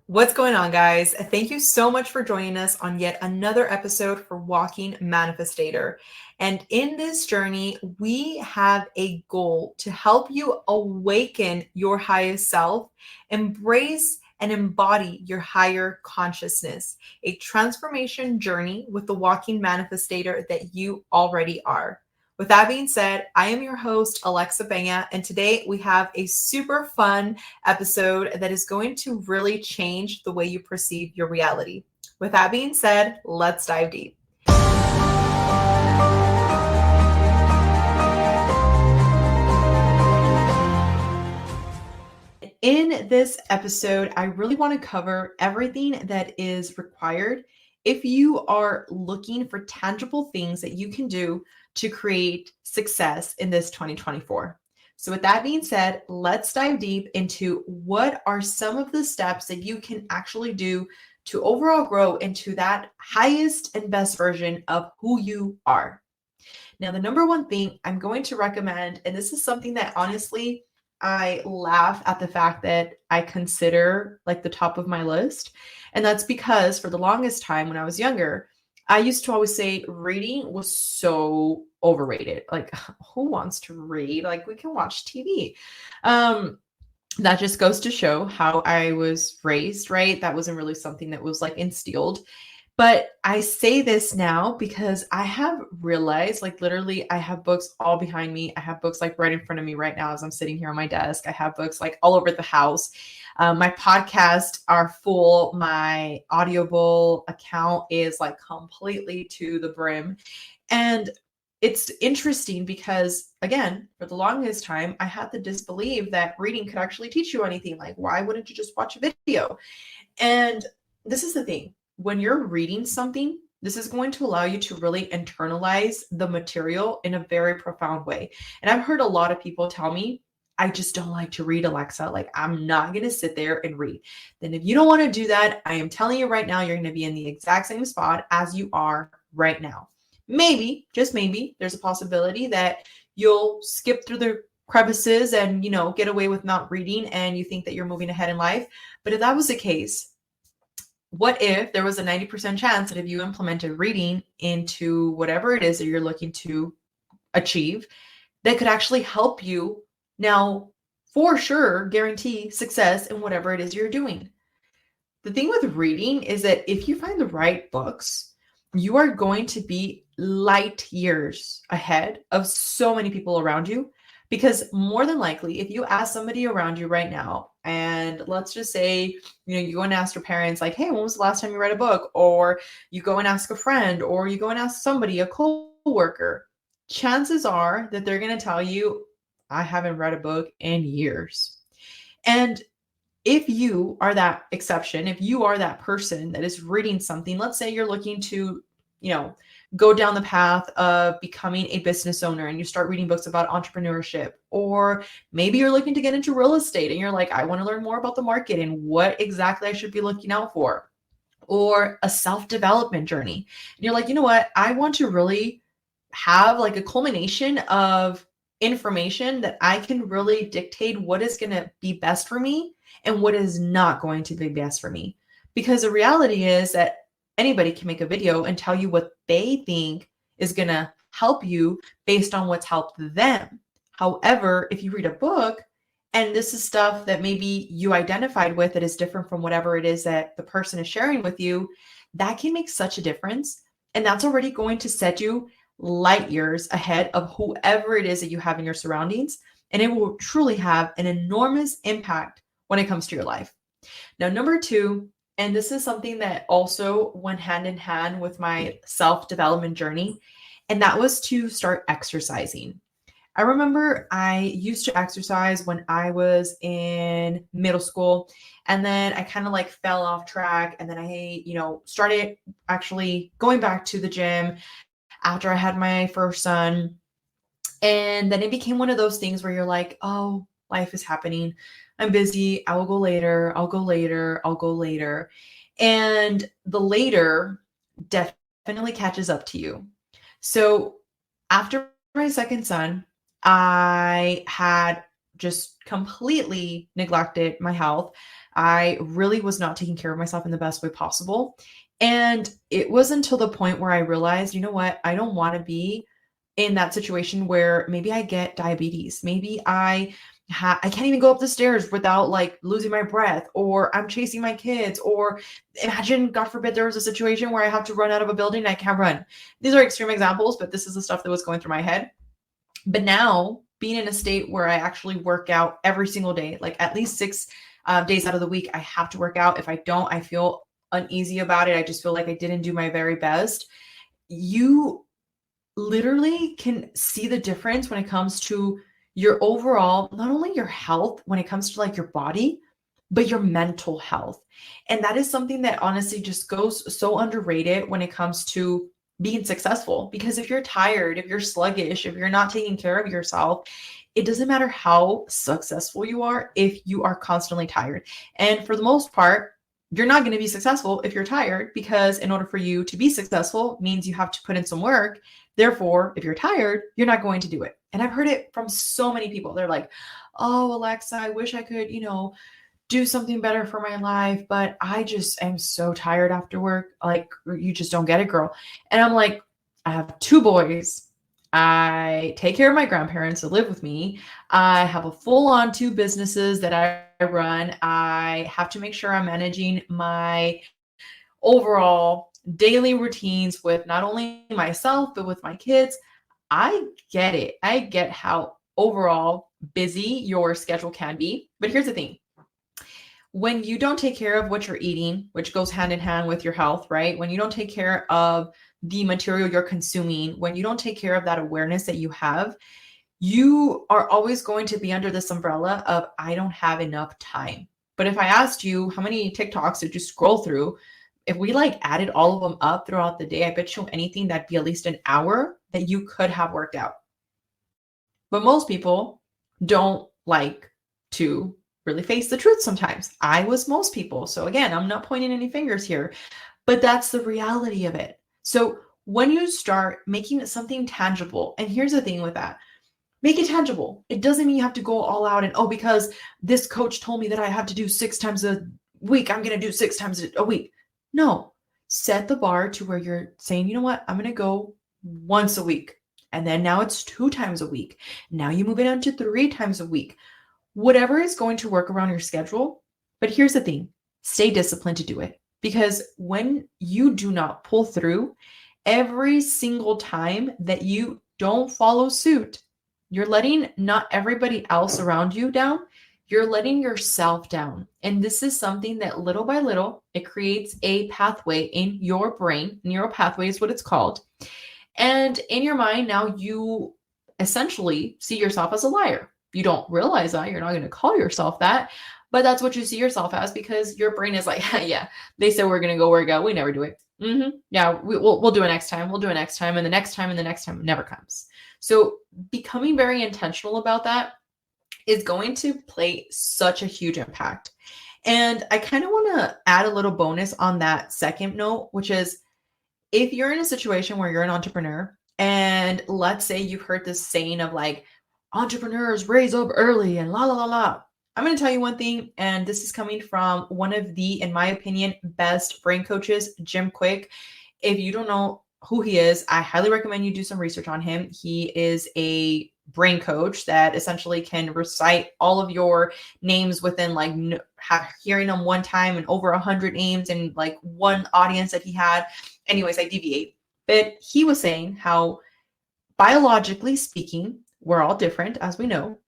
What's going on, guys? Thank you so much for joining us on yet another episode for Walking Manifestator. And in this journey, we have a goal to help you awaken your highest self, embrace and embody your higher consciousness, a transformation journey with the walking manifestator that you already are. With that being said, I am your host, Alexa Benya, and today we have a super fun episode that is going to really change the way you perceive your reality. With that being said, let's dive deep. In this episode, I really want to cover everything that is required if you are looking for tangible things that you can do to create success in this 2024. So with that being said, let's dive deep into what are some of the steps that you can actually do to overall grow into that highest and best version of who you are. Now, the number one thing I'm going to recommend, and this is something that honestly, I laugh at the fact that I consider like the top of my list. And that's because for the longest time when I was younger, I used to always say reading was so overrated. Like, who wants to read? Like, we can watch TV. That just goes to show how I was raised, right? That wasn't really something that was like instilled. But I say this now because I have realized, like, literally, I have books all behind me. I have books like right in front of me right now as I'm sitting here on my desk. I have books like all over the house. My podcasts are full. My Audible account is like completely to the brim. And it's interesting because, again, for the longest time, I had to disbelieve that reading could actually teach you anything. Like, why wouldn't you just watch a video? And this is the thing. When you're reading something, this is going to allow you to really internalize the material in a very profound way. And I've heard a lot of people tell me, I just don't like to read, Alexa. Like, I'm not going to sit there and read. Then, if you don't want to do that, I am telling you right now, you're going to be in the exact same spot as you are right now. Maybe, just maybe, there's a possibility that you'll skip through the crevices and, get away with not reading and you think that you're moving ahead in life. But if that was the case, what if there was a 90% chance that if you implemented reading into whatever it is that you're looking to achieve, that could actually help you now for sure guarantee success in whatever it is you're doing? The thing with reading is that if you find the right books, you are going to be light years ahead of so many people around you. Because more than likely, if you ask somebody around you right now, and let's just say, you go and ask your parents, like, hey, when was the last time you read a book? Or you go and ask a friend, or you go and ask somebody, a coworker, chances are that they're going to tell you, I haven't read a book in years. And if you are that exception, if you are that person that is reading something, let's say you're looking to, go down the path of becoming a business owner and you start reading books about entrepreneurship, or maybe you're looking to get into real estate and you're like, I want to learn more about the market and what exactly I should be looking out for, or a self-development journey. And you're like, you know what? I want to really have like a culmination of information that I can really dictate what is going to be best for me and what is not going to be best for me. Because the reality is that anybody can make a video and tell you what they think is going to help you based on what's helped them. However, if you read a book and this is stuff that maybe you identified with that is different from whatever it is that the person is sharing with you, that can make such a difference. And that's already going to set you light years ahead of whoever it is that you have in your surroundings. And it will truly have an enormous impact when it comes to your life. Now, number two, and this is something that also went hand in hand with my self-development journey, and that was to start exercising. I remember I used to exercise when I was in middle school, and then I kind of like fell off track, and then I, started actually going back to the gym after I had my first son. And then it became one of those things where you're like, oh, life is happening. I'm busy. I will go later. I'll go later. I'll go later. And the later definitely catches up to you. So after my second son, I had just completely neglected my health. I really was not taking care of myself in the best way possible. And it was until the point where I realized, you know what? I don't want to be in that situation where maybe I get diabetes. Maybe I can't even go up the stairs without like losing my breath, or I'm chasing my kids, or imagine, God forbid, there was a situation where I have to run out of a building and I can't run. These are extreme examples, but this is the stuff that was going through my head. But now, being in a state where I actually work out every single day, like at least 6 days out of the week, I have to work out. If I don't, I feel uneasy about it. I just feel like I didn't do my very best. You literally can see the difference when it comes to your overall, not only your health, when it comes to like your body, but your mental health. And that is something that honestly just goes so underrated when it comes to being successful. Because if you're tired, if you're sluggish, if you're not taking care of yourself, it doesn't matter how successful you are if you are constantly tired. And for the most part, you're not going to be successful if you're tired, because in order for you to be successful means you have to put in some work. Therefore, if you're tired, you're not going to do it. And I've heard it from so many people. They're like, "Oh, Alexa, I wish I could, do something better for my life, but I just am so tired after work." Like, you just don't get it, girl. And I'm like, I have 2 boys. I take care of my grandparents that live with me. I have a full on 2 businesses that I run. I have to make sure I'm managing my overall daily routines with not only myself, but with my kids. I get it. I get how overall busy your schedule can be. But here's the thing: when you don't take care of what you're eating, which goes hand in hand with your health, right? When you don't take care of the material you're consuming, when you don't take care of that awareness that you have, you are always going to be under this umbrella of, I don't have enough time. But if I asked you, how many TikToks did you scroll through? If we like added all of them up throughout the day, I bet you anything that'd be at least an hour that you could have worked out. But most people don't like to really face the truth sometimes. I was most people. So again, I'm not pointing any fingers here, but that's the reality of it. So when you start making it something tangible, and here's the thing with that: make it tangible. It doesn't mean you have to go all out and, oh, because this coach told me that I have to do 6 times a week, I'm going to do 6 times a week. No, set the bar to where you're saying, you know what, I'm going to go once a week. And then now it's 2 times a week. Now you move it on to 3 times a week. Whatever is going to work around your schedule. But here's the thing: stay disciplined to do it. Because when you do not pull through, every single time that you don't follow suit, you're letting not everybody else around you down, you're letting yourself down. And this is something that little by little, it creates a pathway in your brain. Neural pathway is what it's called. And in your mind, now you essentially see yourself as a liar. You don't realize that. You're not going to call yourself that, but that's what you see yourself as, because your brain is like, yeah, they said we're going to go work out. We never do it. Yeah, we'll do it next time. We'll do it next time. And the next time and the next time never comes. So becoming very intentional about that is going to play such a huge impact. And I kind of want to add a little bonus on that second note, which is, if you're in a situation where you're an entrepreneur, and let's say you've heard this saying of like, entrepreneurs raise up early and la la la la. I'm going to tell you one thing, and this is coming from one of the, in my opinion, best brain coaches, Jim Quick. If you don't know who he is, I highly recommend you do some research on him. He is a brain coach that essentially can recite all of your names within like hearing them one time and over 100 names and like one audience that he had. Anyways, I deviate. But he was saying how, biologically speaking, we're all different, as we know.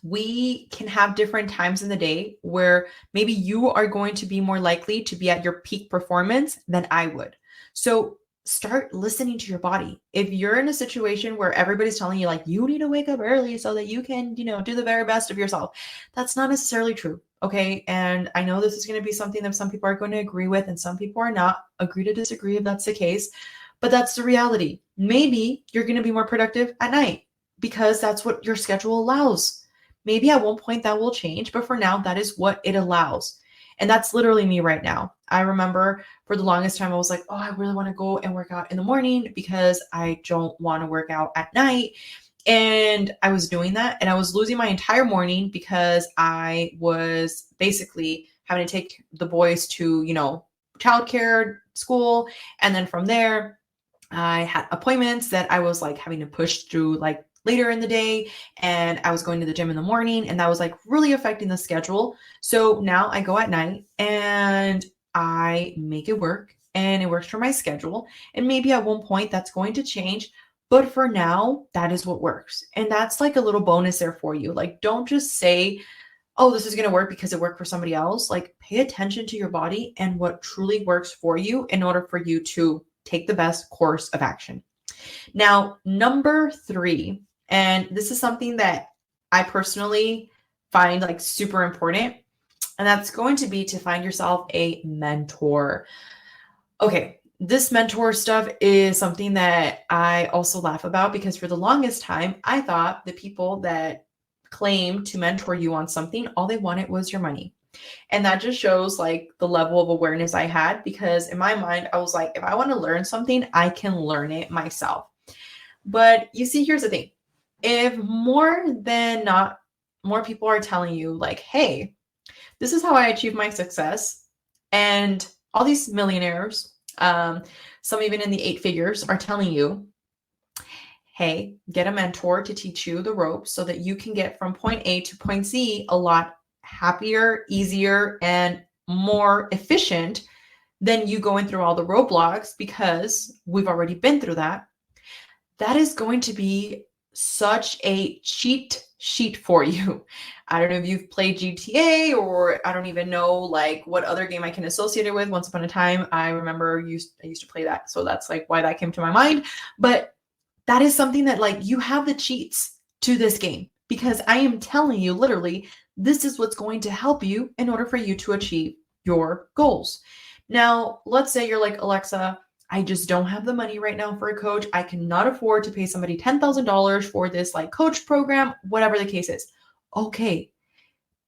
We can have different times in the day where maybe you are going to be more likely to be at your peak performance than I would. So start listening to your body. If you're in a situation where everybody's telling you like, you need to wake up early so that you can, do the very best of yourself, that's not necessarily true. Okay. And I know this is going to be something that some people are going to agree with and some people are not. Agree to disagree if that's the case, but that's the reality. Maybe you're going to be more productive at night because that's what your schedule allows. Maybe at one point that will change, but for now, that is what it allows. And that's literally me right now. I remember for the longest time, I was like, oh, I really want to go and work out in the morning because I don't want to work out at night. And I was doing that and I was losing my entire morning because I was basically having to take the boys to, childcare, school. And then from there, I had appointments that I was like having to push through like later in the day, and I was going to the gym in the morning, and that was like really affecting the schedule. So now I go at night and I make it work, and it works for my schedule. And maybe at one point that's going to change, but for now, that is what works. And that's like a little bonus there for you. Like, don't just say, oh, this is going to work because it worked for somebody else. Like, pay attention to your body and what truly works for you in order for you to take the best course of action. Now, number 3, and this is something that I personally find like super important, and that's going to be to find yourself a mentor. Okay, this mentor stuff is something that I also laugh about, because for the longest time, I thought the people that claim to mentor you on something, all they wanted was your money. And that just shows like the level of awareness I had, because in my mind, I was like, if I want to learn something, I can learn it myself. But you see, here's the thing. If more than not, more people are telling you like, hey, this is how I achieve my success. And all these millionaires, some even in the 8 figures, are telling you, hey, get a mentor to teach you the ropes so that you can get from point A to point Z a lot happier, easier, and more efficient than you going through all the roadblocks, because we've already been through that. That is going to be such a cheat sheet for you. I don't know if you've played GTA, or I don't even know like what other game I can associate it with. Once upon a time, I remember I used to play that. So that's like why that came to my mind. But that is something that like you have the cheats to this game, because I am telling you literally, this is what's going to help you in order for you to achieve your goals. Now, let's say you're like, Alexa, I just don't have the money right now for a coach. I cannot afford to pay somebody $10,000 for this like coach program, whatever the case is. Okay,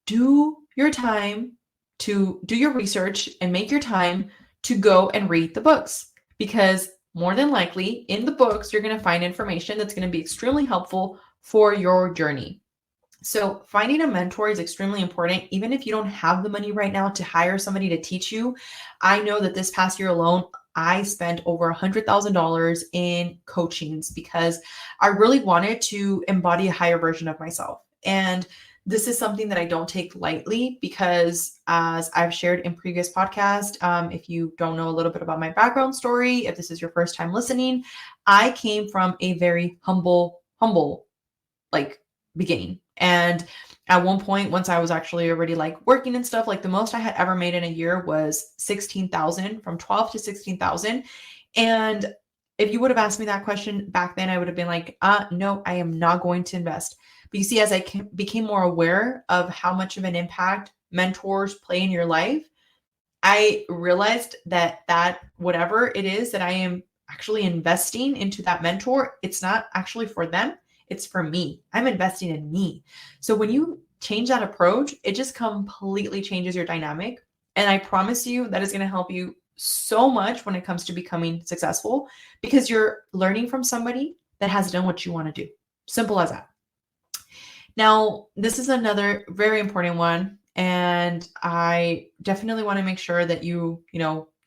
do your time to do your research and make your time to go and read the books, because more than likely in the books, you're going to find information that's going to be extremely helpful for your journey. So finding a mentor is extremely important, even if you don't have the money right now to hire somebody to teach you. I know that this past year alone, I spent over $100,000 in coachings because I really wanted to embody a higher version of myself. And this is something that I don't take lightly, because as I've shared in previous podcasts, if you don't know a little bit about my background story, if this is your first time listening, I came from a very humble like beginning. And at one point, once I was actually already like working and stuff, like the most I had ever made in a year was 16,000, from 12 to 16,000. And if you would have asked me that question back then, I would have been like, no, I am not going to invest. But you see, as I became more aware of how much of an impact mentors play in your life, I realized that whatever it is that I am actually investing into that mentor, it's not actually for them. It's for me. I'm investing in me. So when you change that approach, it just completely changes your dynamic. And I promise you that is going to help you so much when it comes to becoming successful, because you're learning from somebody that has done what you want to do. Simple as that. Now, this is another very important one. And I definitely want to make sure that you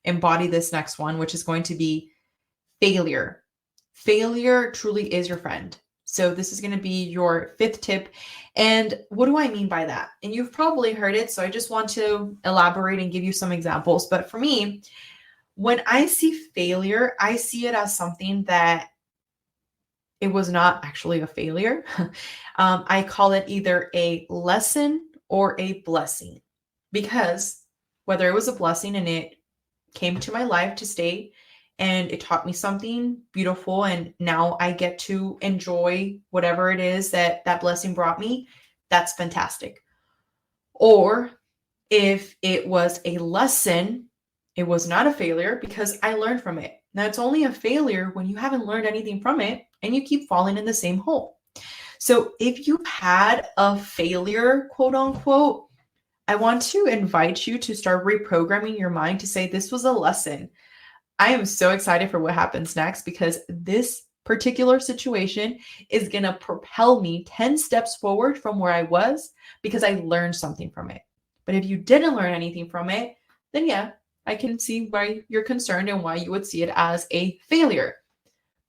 embody this next one, which is going to be failure. Failure truly is your friend. So this is going to be your 5th tip. And what do I mean by that? And you've probably heard it, so I just want to elaborate and give you some examples. But for me, when I see failure, I see it as something that it was not actually a failure. I call it either a lesson or a blessing, because whether it was a blessing and it came to my life to stay, and it taught me something beautiful, and now I get to enjoy whatever it is that that blessing brought me, that's fantastic. Or if it was a lesson, it was not a failure because I learned from it. Now, it's only a failure when you haven't learned anything from it and you keep falling in the same hole. So if you've had a failure, quote unquote, I want to invite you to start reprogramming your mind to say, this was a lesson. I am so excited for what happens next, because this particular situation is going to propel me 10 steps forward from where I was, because I learned something from it. But if you didn't learn anything from it, then yeah, I can see why you're concerned and why you would see it as a failure.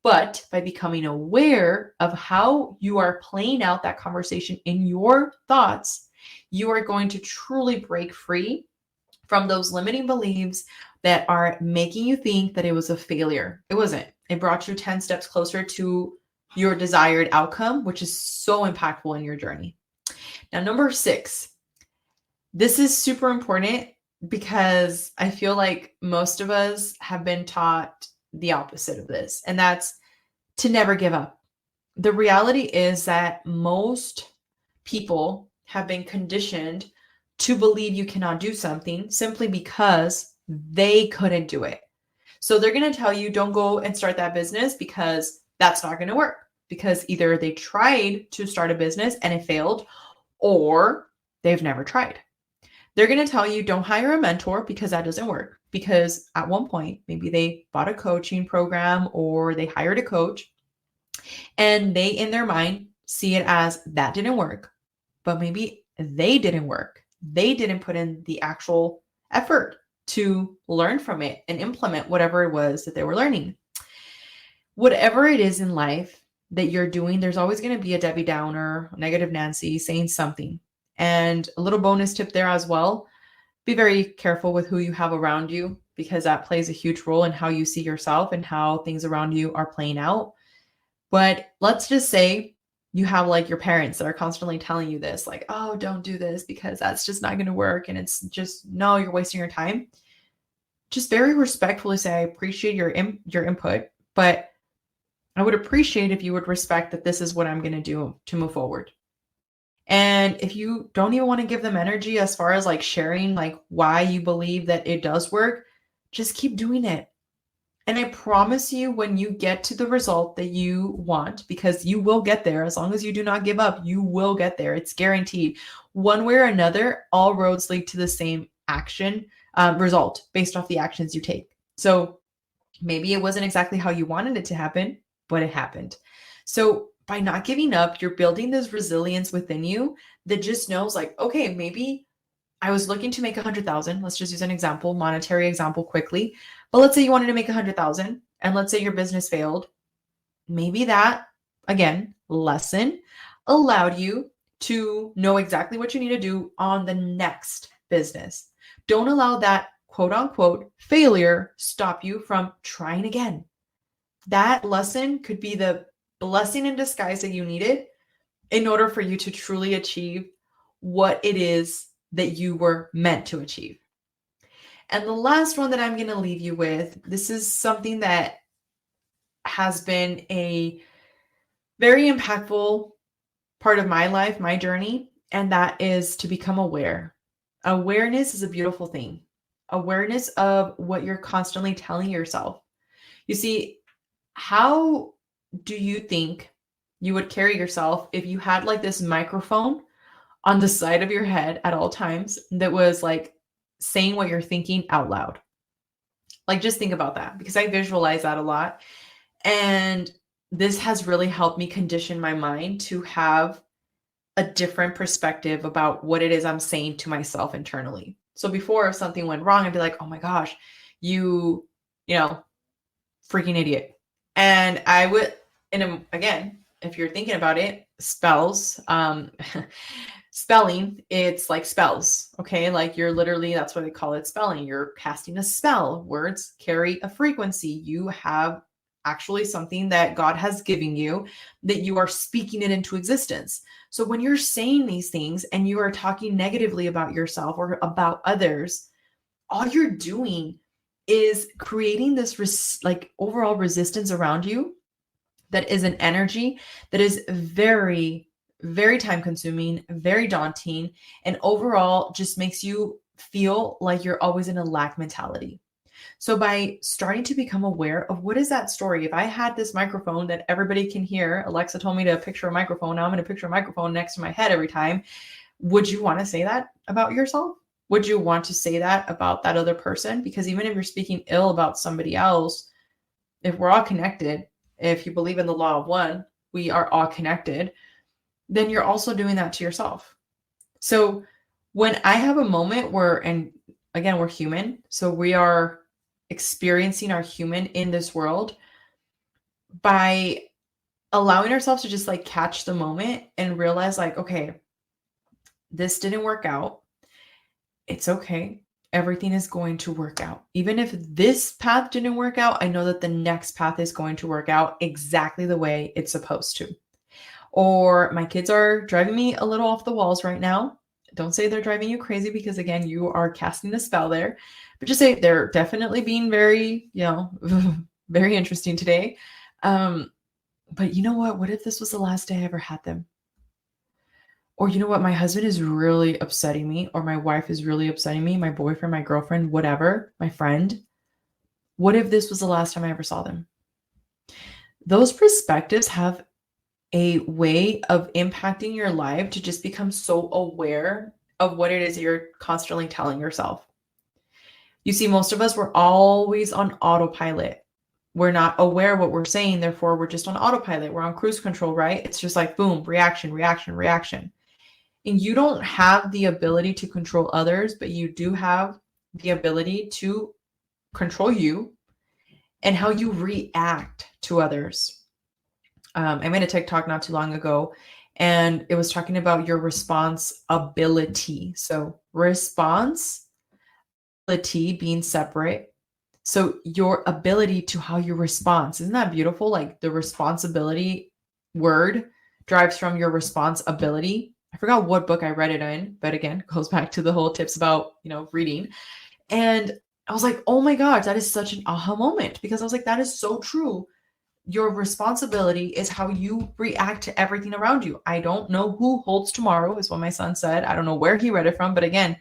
But by becoming aware of how you are playing out that conversation in your thoughts, you are going to truly break free from those limiting beliefs that are making you think that it was a failure. It wasn't. It brought you 10 steps closer to your desired outcome, which is so impactful in your journey. Now, number 6, this is super important because I feel like most of us have been taught the opposite of this, and that's to never give up. The reality is that most people have been conditioned to believe you cannot do something simply because they couldn't do it. So they're going to tell you, don't go and start that business because that's not going to work. Because either they tried to start a business and it failed, or they've never tried. They're going to tell you, don't hire a mentor because that doesn't work. Because at one point, maybe they bought a coaching program or they hired a coach and they, in their mind, see it as that didn't work. But maybe they didn't work. They didn't put in the actual effort to learn from it and implement whatever it was that they were learning. Whatever it is in life that you're doing, there's always going to be a Debbie Downer, negative Nancy saying something. And a little bonus tip there as well, be very careful with who you have around you because that plays a huge role in how you see yourself and how things around you are playing out. But let's just say you have like your parents that are constantly telling you this, like, oh, don't do this because that's just not going to work. And it's just, no, you're wasting your time. Just very respectfully say, I appreciate your input, but I would appreciate if you would respect that this is what I'm going to do to move forward. And if you don't even want to give them energy as far as like sharing like why you believe that it does work, just keep doing it. And I promise you, when you get to the result that you want, because you will get there, as long as you do not give up, you will get there. It's guaranteed. One way or another, all roads lead to the same action result based off the actions you take. So maybe it wasn't exactly how you wanted it to happen, but it happened. So by not giving up, you're building this resilience within you that just knows like, okay, maybe I was looking to make 100,000. Let's just use an example, monetary example quickly. But let's say you wanted to make 100,000 and let's say your business failed. Maybe that, again, lesson allowed you to know exactly what you need to do on the next business. Don't allow that quote unquote failure stop you from trying again. That lesson could be the blessing in disguise that you needed in order for you to truly achieve what it is that you were meant to achieve. And the last one that I'm going to leave you with, this is something that has been a very impactful part of my life, my journey, and that is to become aware. Awareness is a beautiful thing. Awareness of what you're constantly telling yourself. You see, how do you think you would carry yourself if you had like this microphone on the side of your head at all times that was like saying what you're thinking out loud? Like, just think about that because I visualize that a lot. And this has really helped me condition my mind to have a different perspective about what it is I'm saying to myself internally. So before, if something went wrong, I'd be like, oh my gosh, you know, freaking idiot. And I would, and again, if you're thinking about it, spells, spelling, it's like spells, okay? Like you're literally, that's what they call it, spelling. You're casting a spell. Words carry a frequency. You have actually something that God has given you that you are speaking it into existence. So when you're saying these things and you are talking negatively about yourself or about others, all you're doing is creating this like overall resistance around you that is an energy that is very, very time consuming, very daunting, and overall just makes you feel like you're always in a lack mentality. So by starting to become aware of what is that story, if I had this microphone that everybody can hear, Alexa told me to picture a microphone, now I'm going to picture a microphone next to my head every time. Would you want to say that about yourself? Would you want to say that about that other person? Because even if you're speaking ill about somebody else, if we're all connected, if you believe in the law of one, we are all connected, then you're also doing that to yourself. So When I have a moment where, and again, we're human, so we are experiencing our human in this world by allowing ourselves to just like catch the moment and realize, like, okay, this didn't work out. It's okay. Everything is going to work out. Even if this path didn't work out, I know that the next path is going to work out exactly the way it's supposed to. Or my kids are driving me a little off the walls right now. Don't say they're driving you crazy, because again, you are casting a spell there. But just say they're definitely being very, very interesting today. But you know what? What if this was the last day I ever had them? Or you know what? My husband is really upsetting me, or my wife is really upsetting me, my boyfriend, my girlfriend, whatever, my friend. What if this was the last time I ever saw them? Those perspectives have a way of impacting your life to just become so aware of what it is you're constantly telling yourself. You see, most of us, we're always on autopilot. We're not aware of what we're saying, therefore, we're just on autopilot. We're on cruise control, right? It's just like boom, reaction, reaction, reaction. And you don't have the ability to control others, but you do have the ability to control you and how you react to others. I made a TikTok not too long ago, and it was talking about your responsibility. So responsibility being separate. So your ability to how you respond. Isn't that beautiful? Like the responsibility word drives from your responsibility. I forgot what book I read it in, but again, goes back to the whole tips about, reading. And I was like, oh my gosh, that is such an aha moment, because I was like, that is so true. Your responsibility is how you react to everything around you. I don't know who holds tomorrow, is what my son said. I don't know where he read it from, but again,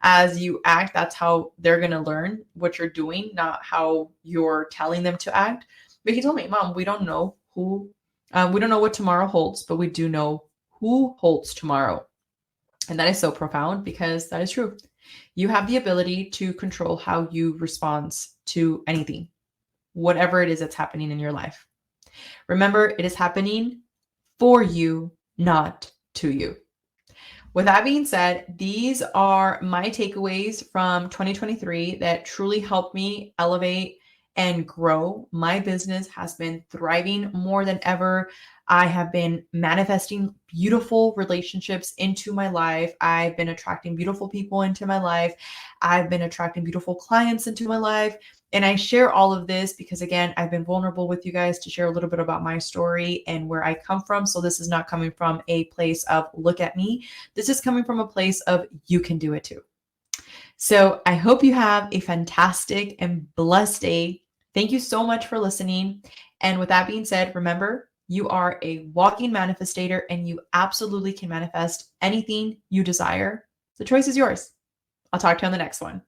as you act, that's how they're going to learn what you're doing, not how you're telling them to act. But he told me, Mom, we don't know we don't know what tomorrow holds, but we do know who holds tomorrow. And that is so profound, because that is true. You have the ability to control how you respond to anything, whatever it is that's happening in your life. Remember, it is happening for you, not to you. With that being said, these are my takeaways from 2023 that truly helped me elevate and grow. My business has been thriving more than ever. I have been manifesting beautiful relationships into my life. I've been attracting beautiful people into my life. I've been attracting beautiful clients into my life. And I share all of this because, again, I've been vulnerable with you guys to share a little bit about my story and where I come from. So this is not coming from a place of look at me. This is coming from a place of you can do it too. So I hope you have a fantastic and blessed day. Thank you so much for listening. And with that being said, remember, you are a walking manifestator and you absolutely can manifest anything you desire. The choice is yours. I'll talk to you on the next one.